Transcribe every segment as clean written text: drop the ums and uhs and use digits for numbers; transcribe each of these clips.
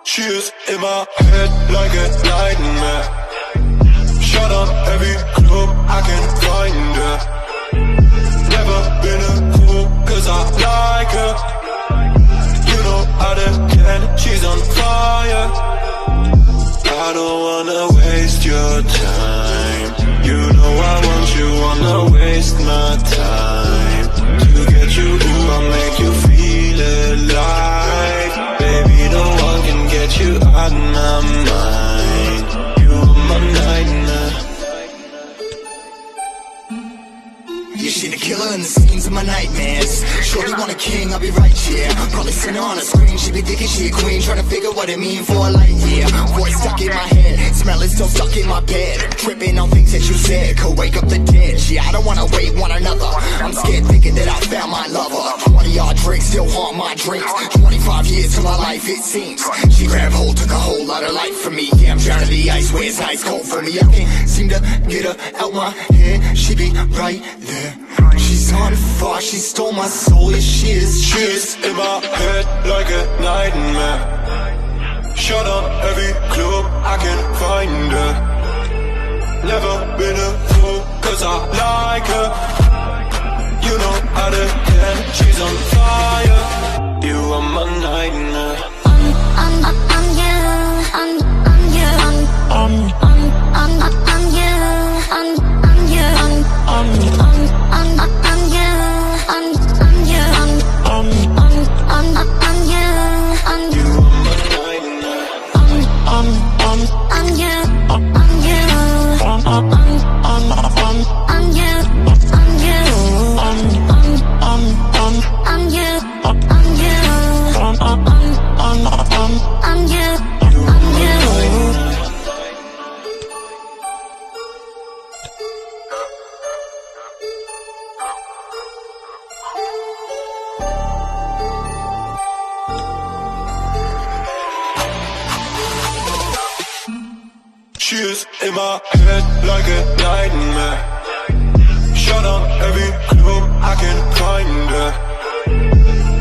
She's in my head like a nightmare. Shut up every club I can find her. Never been a fool cause I like her. You know how to get, she's on fire. I don't wanna waste your time. You know I want you, wanna waste my time. To get you, ooh, I'll make you feel alive. Baby, no one can get you out my mind. You are my nightmare. Yeah, she the killer in the schemes of my nightmares. Shorty want a king, I'll be right here. Probably seen her on a screen, she be thinking she a queen. Trying to figure what it mean for a light year. Voice stuck in my head, smell is still stuck in my bed. Tripping on things that you said, could wake up the dead. Yeah, I don't wanna wait one another. I'm scared thinking that I found my lover. 20-odd drinks still haunt my dreams. 25 years to my life it seems. She grabbed hold, took a whole lot of life from me. Yeah, I'm drowning the ice where it's ice cold for me. I can't seem to get her out my head. She be right there. She's on fire, she stole my soul, yeah she is. She's in my head like a nightmare. Shut up every club I can find her. Never been a fool cause I like her. You know how to get, she's on fire. You are my nightmare. I'm you, I'm you, I'm you, I'm you, I'm you, I'm you, I'm you, I'm you. You are my nightmare. I'm you, I'm you, I'm you, She's in my head like a nightmare. Shut up every club I can find her.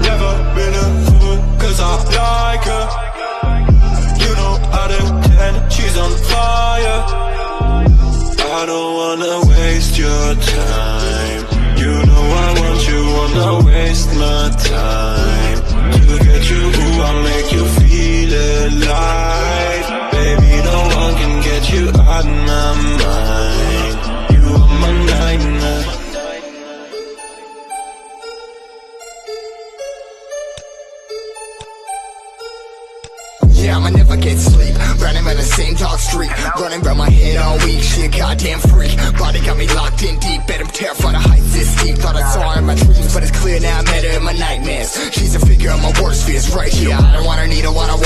Never been a fool cause I like her. You know how to get, she's on fire. I don't wanna waste your time. You know I want you, wanna waste my time. To get you, ooh, I'll make you feel alive. Baby, no one can get you out my mind. You are my nightmare. Yeah, I'ma never get sleep. Running by the same dark street. Running around my head all week. She a goddamn freak. Body got me locked in deep. Bet I'm terrified of heights this steep. Thought I saw her in my dreams, but it's clear now I met her in my nightmares. She's a figure of my worst fears right here. I don't wanna need her, wanna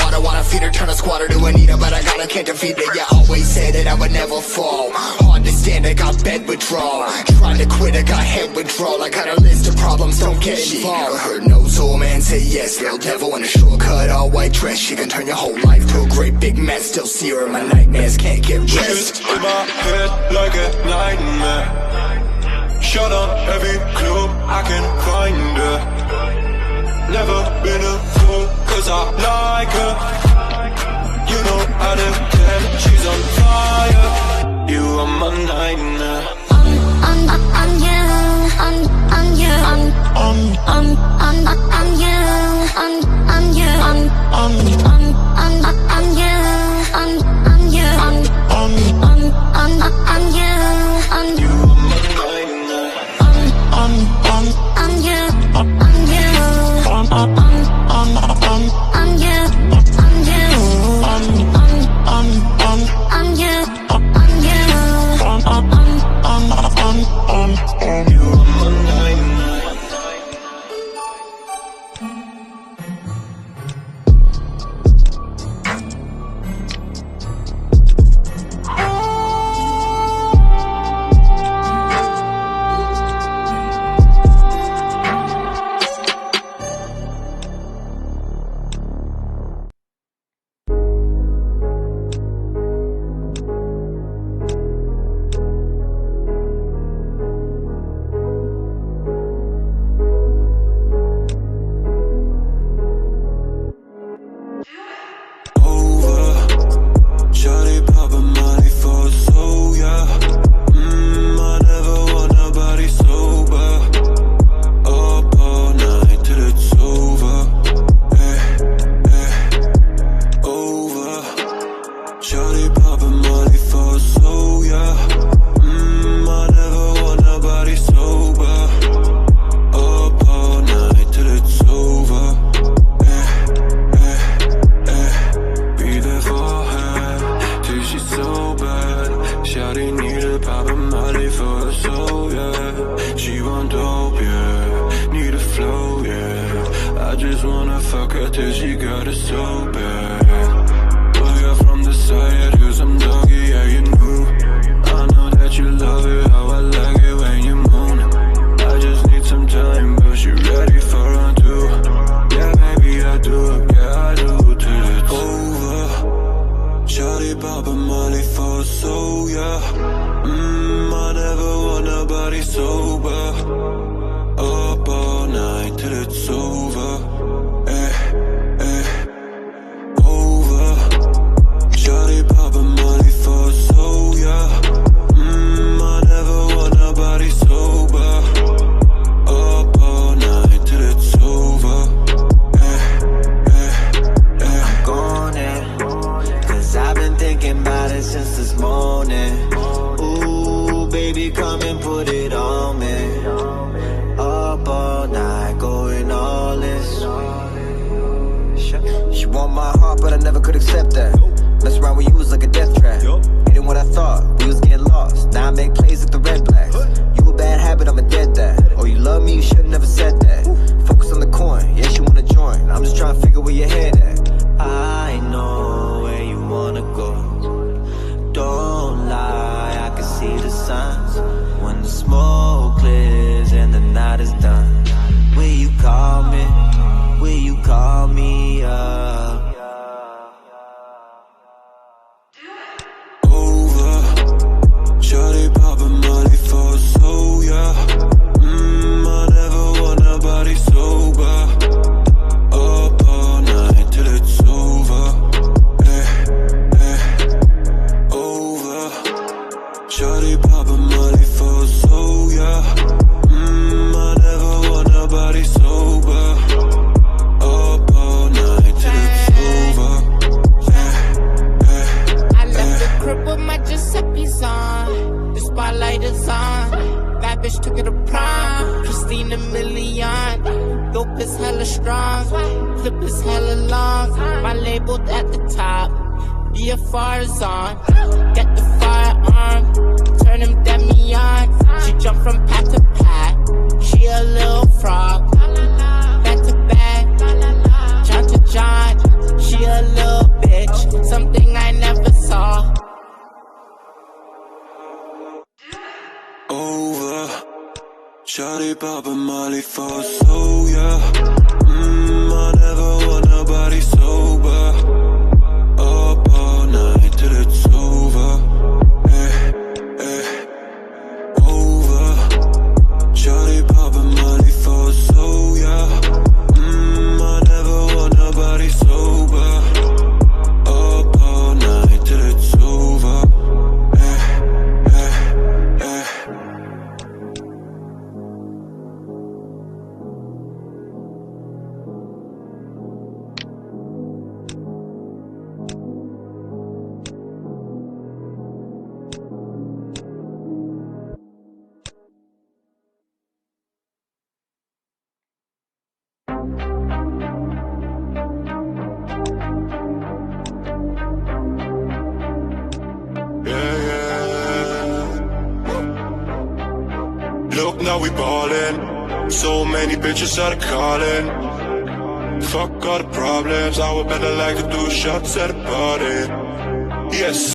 feed her. Turn a squatter to a needle, but I gotta can't defeat her. Yeah, always said that I would never fall. Hard to stand, I got bed withdrawal. Trying to quit, I got head withdrawal. I got a list of problems, don't get involved. Her nose, old man say yes. Little devil in a shortcut, all white dress. She can turn your whole life to a great big mess. Still see her in my nightmares, can't get rest. She's in my head like a nightmare. Shut up every club I can find her. Never been a fool cause I like her. You know how to get, she's on fire. You are my nightmare. I'm you, I'm you, I'm you, I'm you, I'm you, I'm you, I'm you. You are my nightmare. I'm you, I'm you, just wanna fuck her till she got it so bad. Well, you're from the side, do some doggy, yeah, you knew. I know that you love it, how I like it when you moan. I just need some time, but she ready for round two. Yeah, baby, I do, yeah, I do, till it's over. Shawty poppin' Molly for so, yeah. I never want nobody sober. Up all night till it's over. Over. Shawty poppin' Molly for so, yeah. I never want nobody sober. Up all night till it's over. I'm going in, 'cause I've been thinking about it since this morning. Ooh, baby, come and put it on me. Up all night, going all this. She want my heart, but I never could accept that. Mess around with you was like a death trap. Ain't what I thought, we was getting lost. Now I make plays at the red blacks. You a bad habit, I'm a dead dad. Oh, you love me, you should've never said that. Focus on the coin, yeah, she wanna join. I'm just trying to figure where your head at. I know where you wanna go. Don't lie, I can see the signs. When the smoke clears and the night is done, will you call me? Will you call me up? Over. Shawty poppin' Molly for so, yeah. I never want nobody sober. Up all night till it's over. Over. Shawty poppin' Molly for so, yeah. I never want nobody sober. Up all night till it's over. I left the crib with my Giuseppe's on. The spotlight is on. Bad bitch took it to prom. Christina Milian. Dope is hella strong. Clip is hella long. My labeled at the top. BFR is on. Get the firearm. Turn him Demi-on. She jump from pat to pat. She a little frog. Back to back. John to John. She a little bitch. Something I never saw. Over. Shawty poppin' Molly for so, yeah. I never want nobody sober. Up all night till it's over. Over. Shawty poppin' Molly for so, yeah. I never want nobody sober. Up all night till it's over. Look, now we ballin'. So many bitches out of calling. Fuck all the problems. I would better like to do shots at a party. Yes.